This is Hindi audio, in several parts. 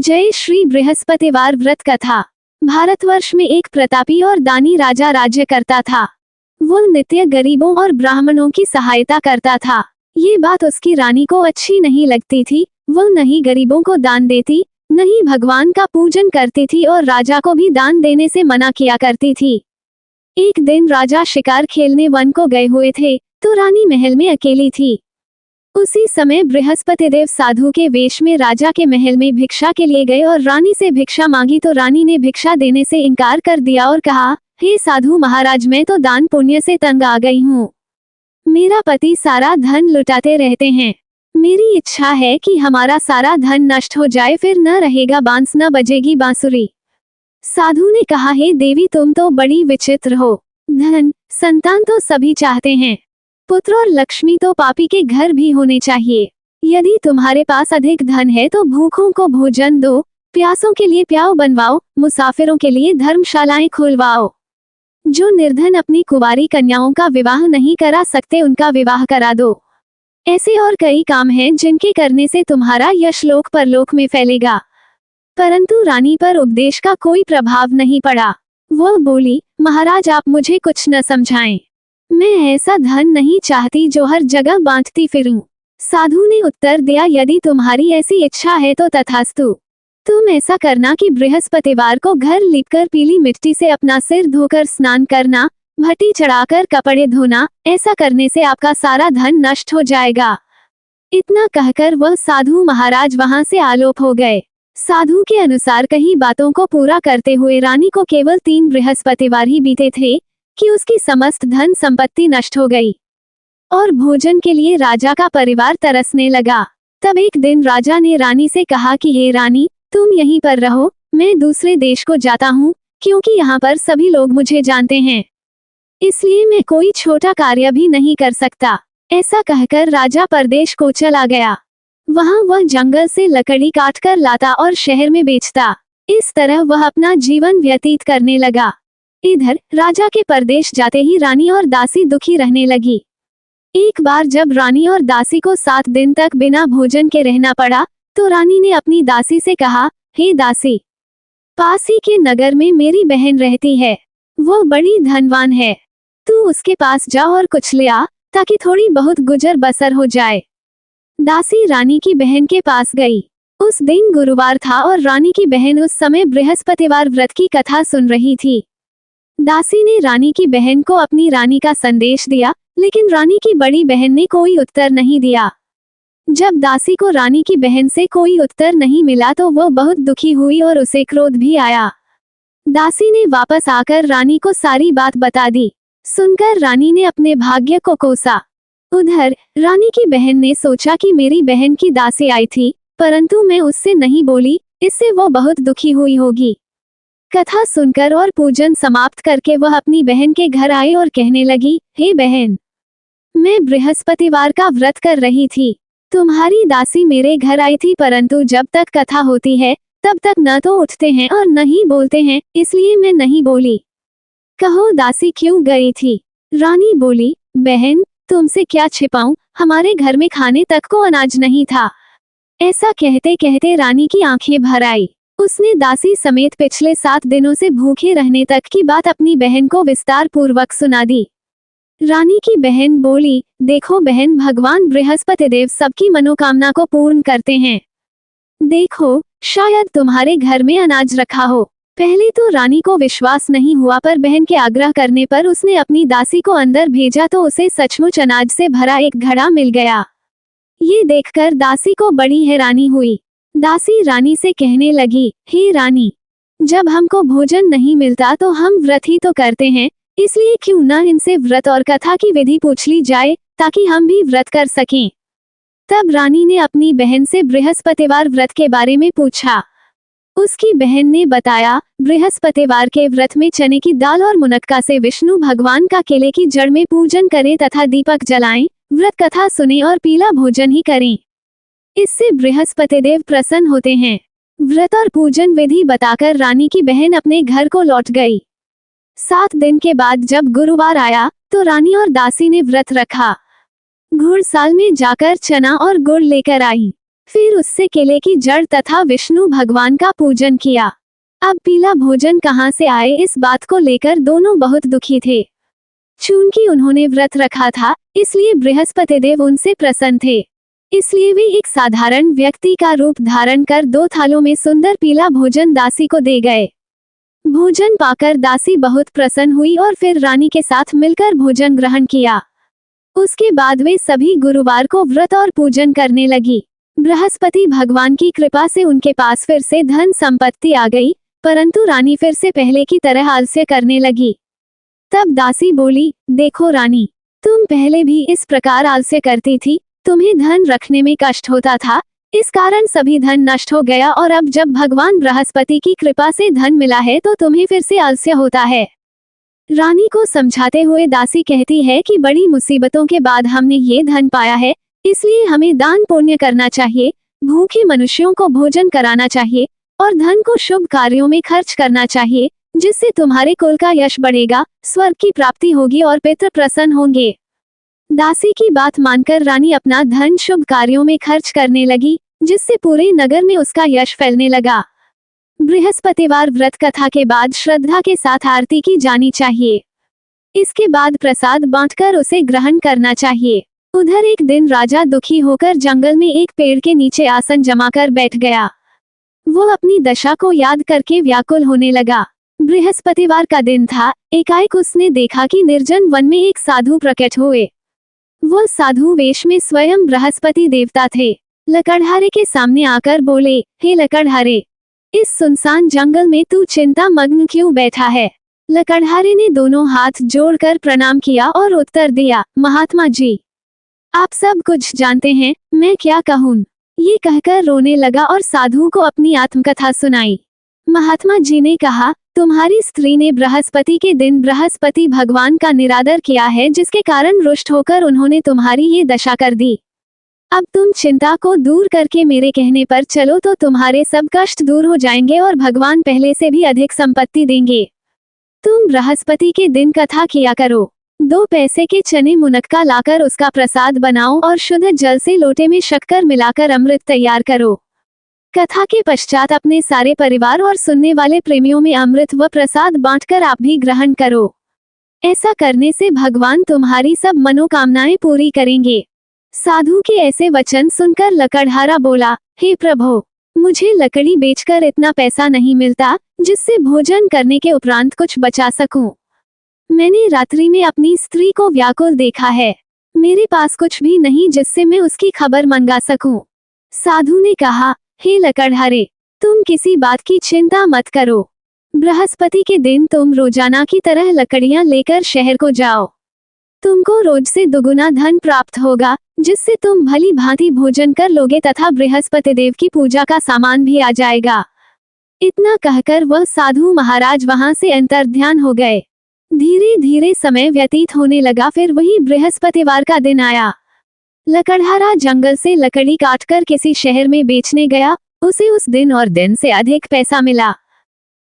जय श्री बृहस्पतिवार व्रत कथा। भारतवर्ष में एक प्रतापी और दानी राजा राज्य करता था। वो नित्य गरीबों और ब्राह्मणों की सहायता करता था। ये बात उसकी रानी को अच्छी नहीं लगती थी। वो न ही गरीबों को दान देती, न ही भगवान का पूजन करती थी और राजा को भी दान देने से मना किया करती थी। एक दिन राजा शिकार खेलने वन को गए हुए थे, तो रानी महल में अकेली थी। उसी समय बृहस्पति देव साधु के वेश में राजा के महल में भिक्षा के लिए गए और रानी से भिक्षा मांगी तो रानी ने भिक्षा देने से इनकार कर दिया और कहा, हे साधु महाराज, मैं तो दान पुण्य से तंग आ गई हूँ। मेरा पति सारा धन लुटाते रहते हैं। मेरी इच्छा है कि हमारा सारा धन नष्ट हो जाए, फिर न रहेगा बांस, न बजेगी बांसुरी। साधु ने कहा, हे देवी, तुम तो बड़ी विचित्र हो। धन संतान तो सभी चाहते हैं, पुत्र और लक्ष्मी तो पापी के घर भी होने चाहिए। यदि तुम्हारे पास अधिक धन है तो भूखों को भोजन दो, प्यासों के लिए प्याऊ बनवाओ, मुसाफिरों के लिए धर्मशालाएं खुलवाओ। जो निर्धन अपनी कुंवारी कन्याओं का विवाह नहीं करा सकते, उनका विवाह करा दो। ऐसे और कई काम हैं जिनके करने से तुम्हारा यश लोक परलोक में फैलेगा। परंतु रानी पर उपदेश का कोई प्रभाव नहीं पड़ा। वो बोली, महाराज, आप मुझे कुछ न समझाएं। मैं ऐसा धन नहीं चाहती जो हर जगह बांटती फिरूं। साधु ने उत्तर दिया, यदि तुम्हारी ऐसी इच्छा है तो तथास्तु। तुम ऐसा करना कि बृहस्पतिवार को घर लीपकर पीली मिट्टी से अपना सिर धोकर स्नान करना, भट्टी चढ़ाकर कपड़े धोना। ऐसा करने से आपका सारा धन नष्ट हो जाएगा। इतना कहकर वह साधु महाराज वहां से आलोप हो गए। साधु के अनुसार कई बातों को पूरा करते हुए रानी को केवल 3 बृहस्पतिवार ही बीते थे कि उसकी समस्त धन संपत्ति नष्ट हो गई और भोजन के लिए राजा का परिवार तरसने लगा। तब एक दिन राजा ने रानी से कहा कि हे रानी, तुम यहीं पर रहो, मैं दूसरे देश को जाता हूँ, क्योंकि यहाँ पर सभी लोग मुझे जानते हैं, इसलिए मैं कोई छोटा कार्य भी नहीं कर सकता। ऐसा कहकर राजा परदेश को चला गया। वहाँ वह जंगल से लकड़ी काटकर लाता और शहर में बेचता। इस तरह वह अपना जीवन व्यतीत करने लगा। इधर राजा के परदेश जाते ही रानी और दासी दुखी रहने लगी। एक बार जब रानी और दासी को 7 दिन तक बिना भोजन के रहना पड़ा, तो रानी ने अपनी दासी से कहा, हे दासी, पास ही के नगर में मेरी बहन रहती है, वो बड़ी धनवान है। तू उसके पास जा और कुछ ले आ, ताकि थोड़ी बहुत गुजर बसर हो जाए। दासी रानी की बहन के पास गई। उस दिन गुरुवार था और रानी की बहन उस समय बृहस्पतिवार व्रत की कथा सुन रही थी। दासी ने रानी की बहन को अपनी रानी का संदेश दिया, लेकिन रानी की बड़ी बहन ने कोई उत्तर नहीं दिया। जब दासी को रानी की बहन से कोई उत्तर नहीं मिला तो वह बहुत दुखी हुई और उसे क्रोध भी आया। दासी ने वापस आकर रानी को सारी बात बता दी। सुनकर रानी ने अपने भाग्य को कोसा। उधर रानी की बहन ने सोचा कि मेरी बहन की दासी आई थी, परंतु मैं उससे नहीं बोली, इससे वो बहुत दुखी हुई होगी। कथा सुनकर और पूजन समाप्त करके वह अपनी बहन के घर आई और कहने लगी, हे बहन, मैं बृहस्पतिवार का व्रत कर रही थी। तुम्हारी दासी मेरे घर आई थी, परंतु जब तक कथा होती है तब तक न तो उठते हैं और न ही बोलते हैं, इसलिए मैं नहीं बोली। कहो दासी क्यों गई थी? रानी बोली, बहन, तुमसे क्या छिपाऊं, हमारे घर में खाने तक को अनाज नहीं था। ऐसा कहते कहते रानी की आंखें भर आई। उसने दासी समेत पिछले 7 दिनों से भूखे रहने तक की बात अपनी बहन को विस्तार पूर्वक सुना दी। रानी की बहन बोली, देखो बहन, भगवान बृहस्पति देव सबकी मनोकामना को पूर्ण करते हैं। देखो, शायद तुम्हारे घर में अनाज रखा हो। पहले तो रानी को विश्वास नहीं हुआ, पर बहन के आग्रह करने पर उसने अपनी दासी को अंदर भेजा तो उसे सचमुच अनाज से भरा एक घड़ा मिल गया। ये देखकर दासी को बड़ी हैरानी हुई। दासी रानी से कहने लगी, हे रानी, जब हमको भोजन नहीं मिलता तो हम व्रत ही तो करते हैं, इसलिए क्यों न इनसे व्रत और कथा की विधि पूछ ली जाए, ताकि हम भी व्रत कर सकें। तब रानी ने अपनी बहन से बृहस्पतिवार व्रत के बारे में पूछा। उसकी बहन ने बताया, बृहस्पतिवार के व्रत में चने की दाल और मुनक्का से विष्णु भगवान का केले की जड़ में पूजन करें तथा दीपक जलाएं, व्रत कथा सुने और पीला भोजन ही करें। इससे बृहस्पति देव प्रसन्न होते हैं। व्रत और पूजन विधि बताकर रानी की बहन अपने घर को लौट गई। 7 दिन के बाद जब गुरुवार आया तो रानी और दासी ने व्रत रखा। घुड़साल में जाकर चना और गुड़ लेकर आई। फिर उससे केले की जड़ तथा विष्णु भगवान का पूजन किया। अब पीला भोजन कहाँ से आए, इस बात को लेकर दोनों बहुत दुखी थे। चूंकि उन्होंने व्रत रखा था, इसलिए बृहस्पति देव उनसे प्रसन्न थे। इसलिए वे एक साधारण व्यक्ति का रूप धारण कर 2 थालों में सुंदर पीला भोजन दासी को दे गए। भोजन पाकर दासी बहुत प्रसन्न हुई और फिर रानी के साथ मिलकर भोजन ग्रहण किया। उसके बाद वे सभी गुरुवार को व्रत और पूजन करने लगी। बृहस्पति भगवान की कृपा से उनके पास फिर से धन संपत्ति आ गई, परंतु रानी फिर से पहले की तरह आलस्य करने लगी। तब दासी बोली, देखो रानी, तुम पहले भी इस प्रकार आलस्य करती थी, तुम्हें धन रखने में कष्ट होता था, इस कारण सभी धन नष्ट हो गया, और अब जब भगवान बृहस्पति की कृपा से धन मिला है तो तुम्हें फिर से आलस्य होता है। रानी को समझाते हुए दासी कहती है कि बड़ी मुसीबतों के बाद हमने ये धन पाया है, इसलिए हमें दान पुण्य करना चाहिए, भूखे मनुष्यों को भोजन कराना चाहिए और धन को शुभ कार्यों में खर्च करना चाहिए, जिससे तुम्हारे कुल का यश बढ़ेगा, स्वर्ग की प्राप्ति होगी और पितृ प्रसन्न होंगे। दासी की बात मानकर रानी अपना धन शुभ कार्यों में खर्च करने लगी, जिससे पूरे नगर में उसका यश फैलने लगा। बृहस्पतिवार व्रत कथा के बाद श्रद्धा के साथ आरती की जानी चाहिए। इसके बाद प्रसाद बांटकर उसे ग्रहण करना चाहिए। उधर एक दिन राजा दुखी होकर जंगल में एक पेड़ के नीचे आसन जमाकर बैठ गया। वो अपनी दशा को याद करके व्याकुल होने लगा। बृहस्पतिवार का दिन था। एकाएक उसने देखा कि निर्जन वन में एक साधु प्रकट हुए। वो साधु वेश में स्वयं बृहस्पति देवता थे। लकड़हारे के सामने आकर बोले, हे लकड़हारे, इस सुनसान जंगल में तू चिंता मग्न क्यों बैठा है? लकड़हारे ने दोनों हाथ जोड़कर प्रणाम किया और उत्तर दिया, महात्मा जी, आप सब कुछ जानते हैं, मैं क्या कहूँ? ये कहकर रोने लगा और साधु को अपनी आत्मकथा सुनाई। महात्मा जी ने कहा, तुम्हारी स्त्री ने बृहस्पति के दिन बृहस्पति भगवान का निरादर किया है, जिसके कारण रुष्ट होकर उन्होंने तुम्हारी ये दशा कर दी। अब तुम चिंता को दूर करके मेरे कहने पर चलो तो तुम्हारे सब कष्ट दूर हो जाएंगे और भगवान पहले से भी अधिक संपत्ति देंगे। तुम बृहस्पति के दिन कथा किया करो। 2 पैसे के चने मुनक्का लाकर उसका प्रसाद बनाओ और शुद्ध जल से लोटे में शक्कर मिलाकर अमृत तैयार करो। कथा के पश्चात अपने सारे परिवार और सुनने वाले प्रेमियों में अमृत व प्रसाद बांटकर आप भी ग्रहण करो। ऐसा करने से भगवान तुम्हारी सब मनोकामनाएं पूरी करेंगे। साधु के ऐसे वचन सुनकर लकड़हारा बोला, हे प्रभु, मुझे लकड़ी बेचकर इतना पैसा नहीं मिलता जिससे भोजन करने के उपरांत कुछ बचा सकूं। मैंने रात्रि में अपनी स्त्री को व्याकुल देखा है। मेरे पास कुछ भी नहीं जिससे मैं उसकी खबर मंगा सकूं। साधु ने कहा, हे लकड़हारे, तुम किसी बात की चिंता मत करो। बृहस्पति के दिन तुम रोजाना की तरह लकड़ियां लेकर शहर को जाओ। तुमको रोज से दुगुना धन प्राप्त होगा, जिससे तुम भली भांति भोजन कर लोगे तथा बृहस्पति देव की पूजा का सामान भी आ जाएगा। इतना कहकर वह साधु महाराज वहां से अंतर्ध्यान हो गए। धीरे धीरे समय व्यतीत होने लगा। फिर वही बृहस्पतिवार का दिन आया। लकड़हारा जंगल से लकड़ी काटकर किसी शहर में बेचने गया। उसे उस दिन और दिन से अधिक पैसा मिला।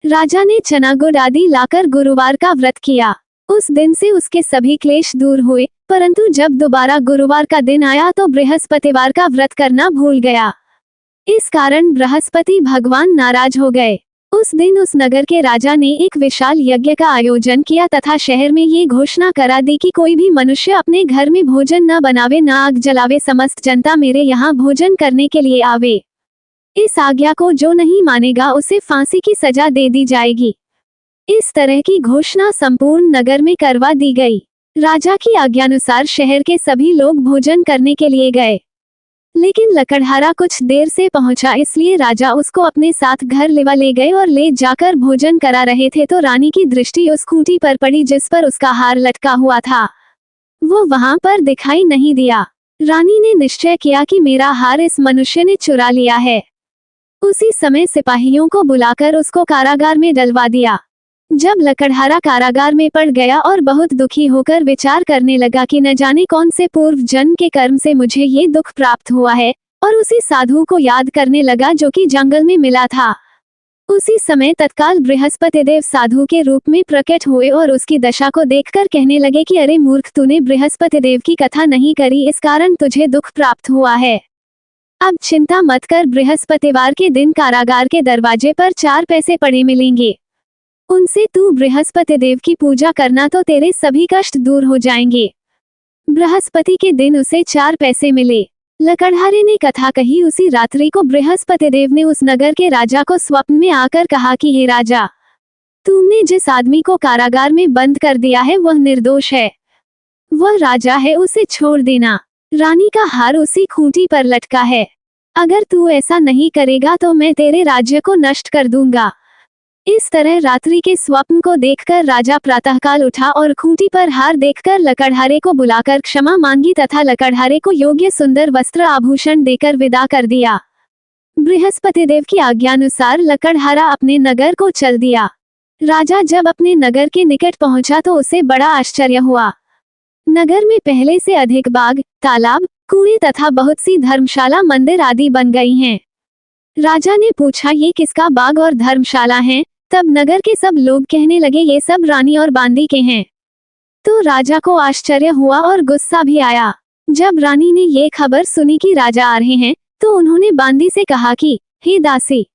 राजा ने चना गुड़ आदि लाकर गुरुवार का व्रत किया। उस दिन से उसके सभी क्लेश दूर हुए, परंतु जब दोबारा गुरुवार का दिन आया तो बृहस्पतिवार का व्रत करना भूल गया। इस कारण बृहस्पति भगवान नाराज हो गए। उस दिन उस नगर के राजा ने एक विशाल यज्ञ का आयोजन किया तथा शहर में ये घोषणा करा दी कि कोई भी मनुष्य अपने घर में भोजन न बनावे, न आग जलावे, समस्त जनता मेरे यहाँ भोजन करने के लिए आवे। इस आज्ञा को जो नहीं मानेगा उसे फांसी की सजा दे दी जाएगी। इस तरह की घोषणा संपूर्ण नगर में करवा दी गई। राजा की आज्ञानुसार शहर के सभी लोग भोजन करने के लिए गए, लेकिन लकड़हारा कुछ देर से पहुंचा, इसलिए राजा उसको अपने साथ घर ले गए और ले जाकर भोजन करा रहे थे तो रानी की दृष्टि उस खूंटी पर पड़ी जिस पर उसका हार लटका हुआ था। वो वहां पर दिखाई नहीं दिया। रानी ने निश्चय किया कि मेरा हार इस मनुष्य ने चुरा लिया है। उसी समय सिपाहियों को बुलाकर उसको कारागार में डलवा दिया। जब लकड़हारा कारागार में पड़ गया और बहुत दुखी होकर विचार करने लगा कि न जाने कौन से पूर्व जन्म के कर्म से मुझे ये दुख प्राप्त हुआ है, और उसी साधु को याद करने लगा जो कि जंगल में मिला था। उसी समय तत्काल बृहस्पति देव साधु के रूप में प्रकट हुए और उसकी दशा को देखकर कहने लगे कि अरे मूर्ख, तूने बृहस्पति देव की कथा नहीं करी, इस कारण तुझे दुख प्राप्त हुआ है। अब चिंता मत कर, बृहस्पतिवार के दिन कारागार के दरवाजे पर 4 पैसे पड़े मिलेंगे। उनसे तू बृहस्पति देव की पूजा करना तो तेरे सभी कष्ट दूर हो जाएंगे। बृहस्पति के दिन उसे 4 पैसे मिले। लकड़हारे ने कथा कही। उसी रात्रि को बृहस्पति देव ने उस नगर के राजा को स्वप्न में आकर कहा कि हे राजा, तुमने जिस आदमी को कारागार में बंद कर दिया है वह निर्दोष है। वह राजा है, उसे छोड़ देना। रानी का हार उसी खूंटी पर लटका है। अगर तू ऐसा नहीं करेगा तो मैं तेरे राज्य को नष्ट कर दूंगा। इस तरह रात्रि के स्वप्न को देखकर राजा प्रातःकाल उठा और खूंटी पर हार देखकर लकड़हारे को बुलाकर क्षमा मांगी तथा लकड़हारे को योग्य सुंदर वस्त्र आभूषण देकर विदा कर दिया। बृहस्पति देव की आज्ञानुसार लकड़हारा अपने नगर को चल दिया। राजा जब अपने नगर के निकट पहुंचा तो उसे बड़ा आश्चर्य हुआ। नगर में पहले से अधिक बाग, तालाब, कुएं तथा बहुत सी धर्मशाला, मंदिर आदि बन गई हैं। राजा ने पूछा, ये किसका बाग और धर्मशाला है? तब नगर के सब लोग कहने लगे, ये सब रानी और बांदी के हैं। तो राजा को आश्चर्य हुआ और गुस्सा भी आया। जब रानी ने ये खबर सुनी कि राजा आ रहे हैं तो उन्होंने बांदी से कहा कि हे दासी,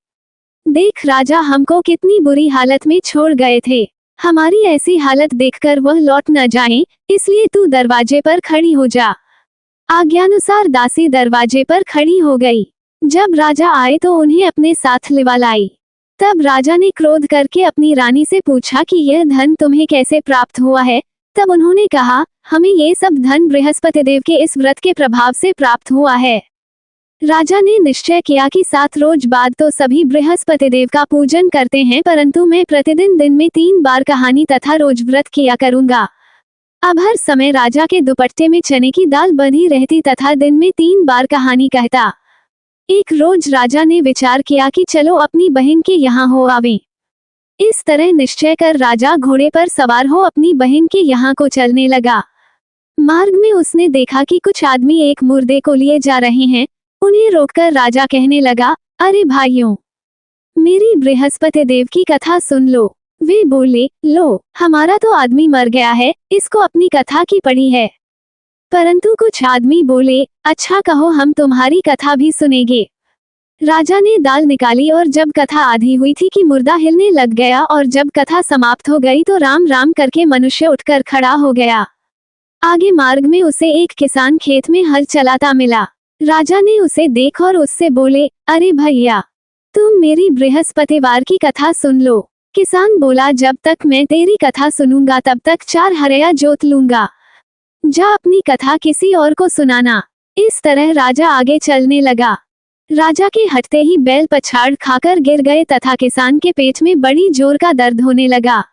देख राजा हमको कितनी बुरी हालत में छोड़ गए थे। हमारी ऐसी हालत देखकर वह लौट न जाएं, इसलिए तू दरवाजे पर खड़ी हो जा। आज्ञानुसार दासी दरवाजे पर खड़ी हो गई। जब राजा आए तो उन्हें अपने साथ लिवा लाई। तब राजा ने क्रोध करके अपनी रानी से पूछा कि यह धन तुम्हें कैसे प्राप्त हुआ है? तब उन्होंने कहा, हमें ये सब धन बृहस्पति देव के इस व्रत के प्रभाव से प्राप्त हुआ है। राजा ने निश्चय किया कि 7 रोज बाद तो सभी बृहस्पति देव का पूजन करते हैं, परंतु मैं प्रतिदिन दिन में 3 बार कहानी तथा रोज व्रत किया करूंगा। अब हर समय राजा के दुपट्टे में चने की दाल बंधी रहती तथा दिन में 3 बार कहानी कहता। एक रोज राजा ने विचार किया कि चलो अपनी बहन के यहाँ हो आवें। इस तरह निश्चय कर राजा घोड़े पर सवार हो अपनी बहन के यहाँ को चलने लगा। मार्ग में उसने देखा कि कुछ आदमी एक मुर्दे को लिए जा रहे हैं। उन्हें रोककर राजा कहने लगा, अरे भाइयों, मेरी बृहस्पति देव की कथा सुन लो। वे बोले, लो, हमारा तो आदमी मर गया है, इसको अपनी कथा की पड़ी है। परंतु कुछ आदमी बोले, अच्छा कहो, हम तुम्हारी कथा भी सुनेंगे। राजा ने दाल निकाली और जब कथा आधी हुई थी कि मुर्दा हिलने लग गया और जब कथा समाप्त हो गई तो राम राम करके मनुष्य उठकर खड़ा हो गया। आगे मार्ग में उसे एक किसान खेत में हल चलाता मिला। राजा ने उसे देख और उससे बोले, अरे भैया, तुम मेरी बृहस्पतिवार की कथा सुन लो। किसान बोला, जब तक मैं तेरी कथा सुनूंगा तब तक 4 हरया जोत लूंगा। जा अपनी कथा किसी और को सुनाना। इस तरह राजा आगे चलने लगा। राजा के हटते ही बैल पछाड़ खाकर गिर गए तथा किसान के पेट में बड़ी जोर का दर्द होने लगा।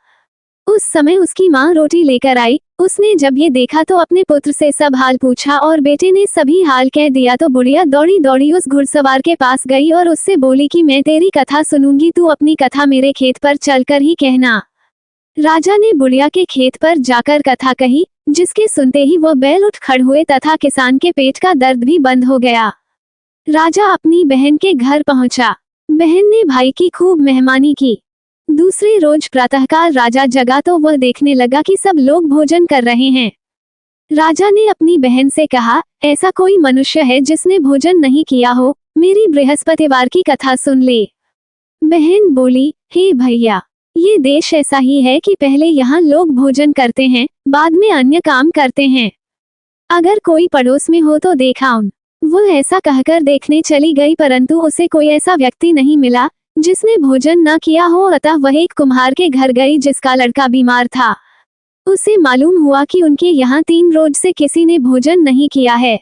उस समय उसकी माँ रोटी लेकर आई। उसने जब ये देखा तो अपने पुत्र से सब हाल पूछा और बेटे ने सभी हाल कह दिया तो बुढ़िया दौड़ी दौड़ी उस घुड़सवार के पास गई और उससे बोली कि मैं तेरी कथा सुनूंगी, तू अपनी कथा मेरे खेत पर चलकर ही कहना। राजा ने बुढ़िया के खेत पर जाकर कथा कही, जिसके सुनते ही वह बैल उठ खड़ हुए तथा किसान के पेट का दर्द भी बंद हो गया। राजा अपनी बहन के घर पहुंचा। बहन ने भाई की खूब मेहमानी की। दूसरे रोज प्रातःकाल राजा जगा तो वह देखने लगा कि सब लोग भोजन कर रहे हैं। राजा ने अपनी बहन से कहा, ऐसा कोई मनुष्य है जिसने भोजन नहीं किया हो? मेरी बृहस्पतिवार की कथा सुन ले। बहन बोली, हे भैया, ये देश ऐसा ही है कि पहले यहाँ लोग भोजन करते हैं, बाद में अन्य काम करते हैं। अगर कोई पड़ोस में हो तो देखा उन। वो ऐसा कहकर देखने चली गई, परंतु उसे कोई ऐसा व्यक्ति नहीं मिला जिसने भोजन न किया हो। अतः वह एक कुम्हार के घर गई जिसका लड़का बीमार था। उसे मालूम हुआ कि उनके यहाँ 3 रोज से किसी ने भोजन नहीं किया है।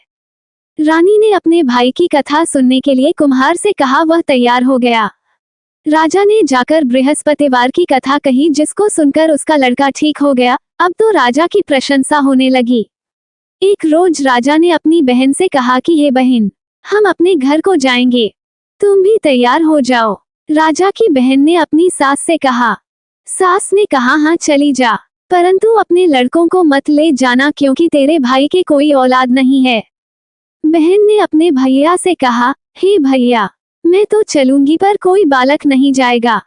रानी ने अपने भाई की कथा सुनने के लिए कुम्हार से कहा, वह तैयार हो गया। राजा ने जाकर बृहस्पतिवार की कथा कही, जिसको सुनकर उसका लड़का ठीक हो गया। अब तो राजा की प्रशंसा होने लगी। एक रोज राजा ने अपनी बहन से कहा कि हे बहन, हम अपने घर को जाएंगे, तुम भी तैयार हो जाओ। राजा की बहन ने अपनी सास से कहा। सास ने कहा, हाँ चली जा, परंतु अपने लड़कों को मत ले जाना क्योंकि तेरे भाई के कोई औलाद नहीं है। बहन ने अपने भैया से कहा, हे भैया, मैं तो चलूंगी पर कोई बालक नहीं जाएगा।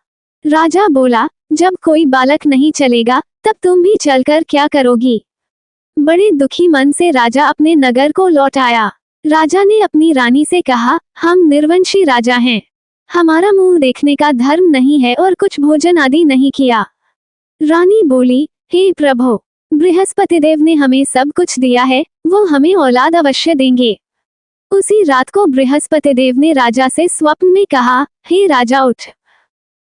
राजा बोला, जब कोई बालक नहीं चलेगा तब तुम भी चलकर क्या करोगी? बड़े दुखी मन से राजा अपने नगर को लौट आया। राजा ने अपनी रानी से कहा, हम निर्वंशी राजा हैं। हमारा मुंह देखने का धर्म नहीं है और कुछ भोजन आदि नहीं किया। रानी बोली, हे प्रभु, बृहस्पति देव ने हमें सब कुछ दिया है, वो हमें औलाद अवश्य देंगे। उसी रात को बृहस्पति देव ने राजा से स्वप्न में कहा, हे राजा उठ,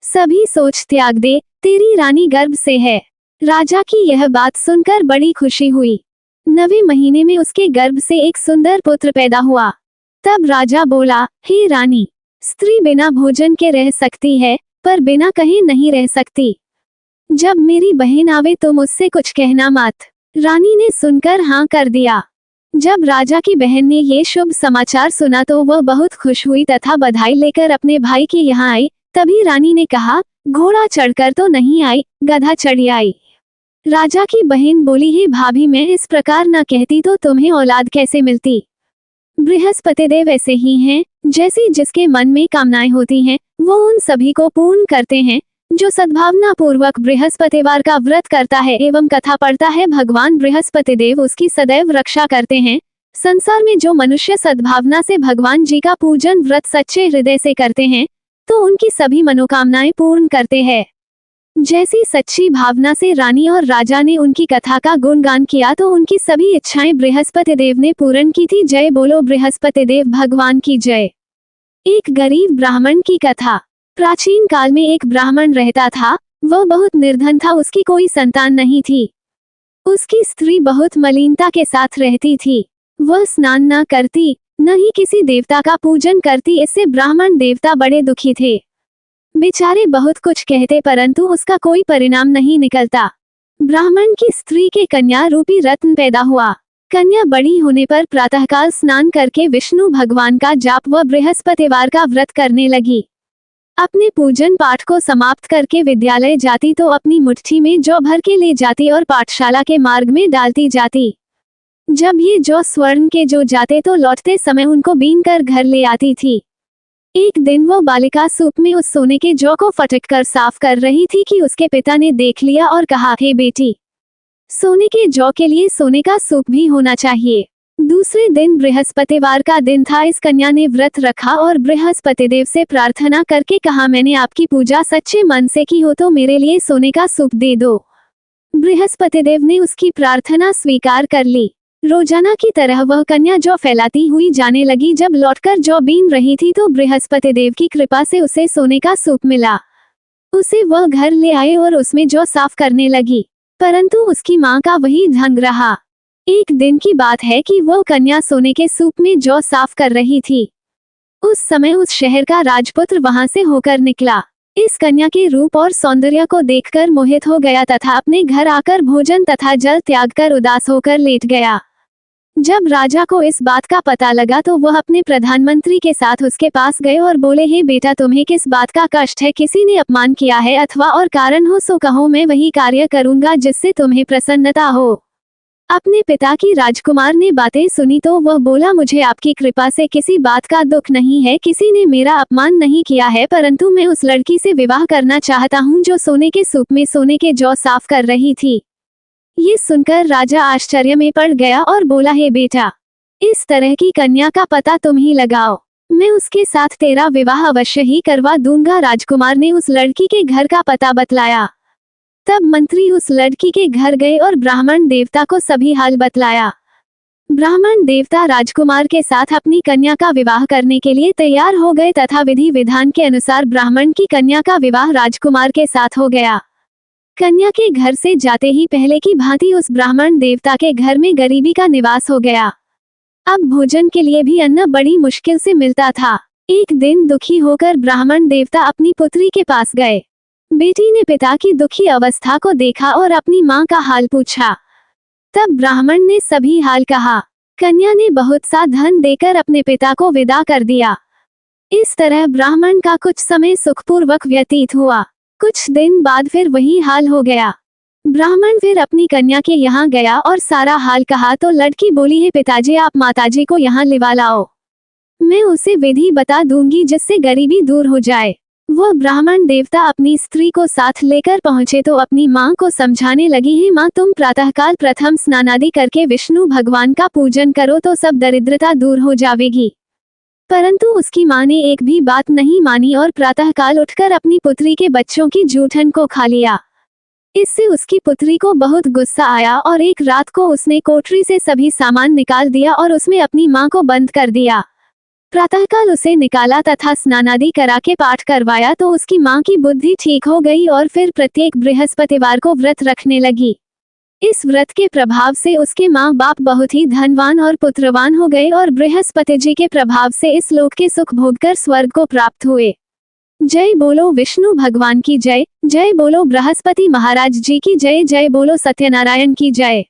सभी सोच त्याग दे, तेरी रानी गर्भ से है। राजा की यह बात सुनकर बड़ी खुशी हुई। 9वें महीने में उसके गर्भ से एक सुंदर पुत्र पैदा हुआ। तब राजा बोला, हे रानी, स्त्री बिना भोजन के रह सकती है, पर बिना कहे नहीं रह सकती। जब मेरी बहन आवे तो मुझसे कुछ कहना मत। रानी ने सुनकर हाँ कर दिया। जब राजा की बहन ने ये शुभ समाचार सुना तो वह बहुत खुश हुई तथा बधाई लेकर अपने भाई के यहाँ आई। तभी रानी ने कहा, घोड़ा चढ़कर तो नहीं आई, गधा चढ़ी आई। राजा की बहन बोली, हे भाभी, मैं इस प्रकार न कहती तो तुम्हें औलाद कैसे मिलती। बृहस्पति देव ऐसे ही हैं, जैसी जिसके मन में कामनाएं होती हैं, वो उन सभी को पूर्ण करते हैं। जो सद्भावना पूर्वक बृहस्पतिवार का व्रत करता है एवं कथा पढ़ता है, भगवान बृहस्पति देव उसकी सदैव रक्षा करते हैं। संसार में जो मनुष्य सद्भावना से भगवान जी का पूजन व्रत सच्चे हृदय से करते हैं, तो उनकी सभी मनोकामनाएं पूर्ण करते हैं। जैसी सच्ची भावना से रानी और राजा ने उनकी कथा का गुणगान किया तो उनकी सभी इच्छाएं बृहस्पति देव ने पूर्ण की थी। जय बोलो बृहस्पति देव भगवान की जय। एक गरीब ब्राह्मण की कथा। प्राचीन काल में एक ब्राह्मण रहता था। वह बहुत निर्धन था, उसकी कोई संतान नहीं थी। उसकी स्त्री बहुत मलिनता के साथ रहती थी। वह स्नान न करती, न ही किसी देवता का पूजन करती। इससे ब्राह्मण देवता बड़े दुखी थे। बेचारे बहुत कुछ कहते परंतु उसका कोई परिणाम नहीं निकलता। ब्राह्मण की स्त्री के कन्या रूपी रत्न पैदा हुआ। कन्या बड़ी होने पर प्रातःकाल स्नान करके विष्णु भगवान का जाप व बृहस्पतिवार का व्रत करने लगी। अपने पूजन पाठ को समाप्त करके विद्यालय जाती तो अपनी मुट्ठी में जौ भर के ले जाती और पाठशाला के मार्ग में डालती जाती। जब ये जौ स्वर्ण के जो जाते तो लौटते समय उनको बीन कर घर ले आती थी। एक दिन वो बालिका सूप में उस सोने के जौ को फटक कर साफ कर रही थी कि उसके पिता ने देख लिया और कहा, हे बेटी, सोने के जौ के लिए सोने का सूप भी होना चाहिए। दूसरे दिन बृहस्पतिवार का दिन था। इस कन्या ने व्रत रखा और बृहस्पति देव से प्रार्थना करके कहा, मैंने आपकी पूजा सच्चे मन से की हो तो मेरे लिए सोने का सूप दे दो। बृहस्पति देव ने उसकी प्रार्थना स्वीकार कर ली। रोजाना की तरह वह कन्या जौ फैलाती हुई जाने लगी। जब लौटकर जौ बीन रही थी तो बृहस्पति देव की कृपा से उसे सोने का सूप मिला। उसे वह घर ले आए और उसमें जौ साफ करने लगी, परंतु उसकी मां का वही ढंग रहा। एक दिन की बात है कि वह कन्या सोने के सूप में जौ साफ कर रही थी। उस समय उस शहर का राजपुत्र वहां से होकर निकला। इस कन्या के रूप और सौंदर्य को देखकर मोहित हो गया तथा अपने घर आकर भोजन तथा जल त्याग कर उदास होकर लेट गया। जब राजा को इस बात का पता लगा तो वह अपने प्रधानमंत्री के साथ उसके पास गए और बोले, हे बेटा, तुम्हें किस बात का कष्ट है? किसी ने अपमान किया है अथवा और कारण हो सो कहो, मैं वही कार्य करूंगा जिससे तुम्हें प्रसन्नता हो। अपने पिता की राजकुमार ने बातें सुनी तो वह बोला, मुझे आपकी कृपा से किसी बात का दुख नहीं है। किसी ने मेरा अपमान नहीं किया है, परंतु मैं उस लड़की से विवाह करना चाहता हूँ जो सोने के सूप में सोने के जौ साफ कर रही थी। ये सुनकर राजा आश्चर्य में पड़ गया और बोला, हे बेटा, इस तरह की कन्या का पता तुम ही लगाओ, मैं उसके साथ तेरा विवाह अवश्य ही करवा दूंगा। राजकुमार ने उस लड़की के घर का पता बतलाया। तब मंत्री उस लड़की के घर गए और ब्राह्मण देवता को सभी हाल बतलाया। ब्राह्मण देवता राजकुमार के साथ अपनी कन्या का विवाह करने के लिए तैयार हो गए तथा विधि विधान के अनुसार ब्राह्मण की कन्या का विवाह राजकुमार के साथ हो गया। कन्या के घर से जाते ही पहले की भांति उस ब्राह्मण देवता के घर में गरीबी का निवास हो गया। अब भोजन के लिए भी अन्न बड़ी मुश्किल से मिलता था। एक दिन दुखी होकर ब्राह्मण देवता अपनी पुत्री के पास गए। बेटी ने पिता की दुखी अवस्था को देखा और अपनी मां का हाल पूछा। तब ब्राह्मण ने सभी हाल कहा। कन्या ने बहुत सा धन देकर अपने पिता को विदा कर दिया। इस तरह ब्राह्मण का कुछ समय सुखपूर्वक व्यतीत हुआ। कुछ दिन बाद फिर वही हाल हो गया। ब्राह्मण फिर अपनी कन्या के यहाँ गया और सारा हाल कहा तो लड़की बोली, है पिताजी, आप माताजी को यहाँ लिवा लाओ, मैं उसे विधि बता दूंगी जिससे गरीबी दूर हो जाए। वो ब्राह्मण देवता अपनी स्त्री को साथ लेकर पहुंचे तो अपनी माँ को समझाने लगी, है माँ, तुम प्रातःकाल प्रथम स्नानादि करके विष्णु भगवान का पूजन करो तो सब दरिद्रता दूर हो जाएगी। परंतु उसकी माँ ने एक भी बात नहीं मानी और प्रातःकाल उठकर अपनी पुत्री के बच्चों की जूठन को खा लिया। इससे उसकी पुत्री को बहुत गुस्सा आया और एक रात को उसने कोठरी से सभी सामान निकाल दिया और उसमें अपनी माँ को बंद कर दिया। प्रातःकाल उसे निकाला तथा स्नानादि करा के पाठ करवाया तो उसकी माँ की बुद्धि ठीक हो गई और फिर प्रत्येक बृहस्पतिवार को व्रत रखने लगी। इस व्रत के प्रभाव से उसके माँ बाप बहुत ही धनवान और पुत्रवान हो गए और बृहस्पति जी के प्रभाव से इस लोक के सुख भोगकर स्वर्ग को प्राप्त हुए। जय बोलो विष्णु भगवान की जय, जय बोलो बृहस्पति महाराज जी की जय, जय बोलो सत्यनारायण की जय।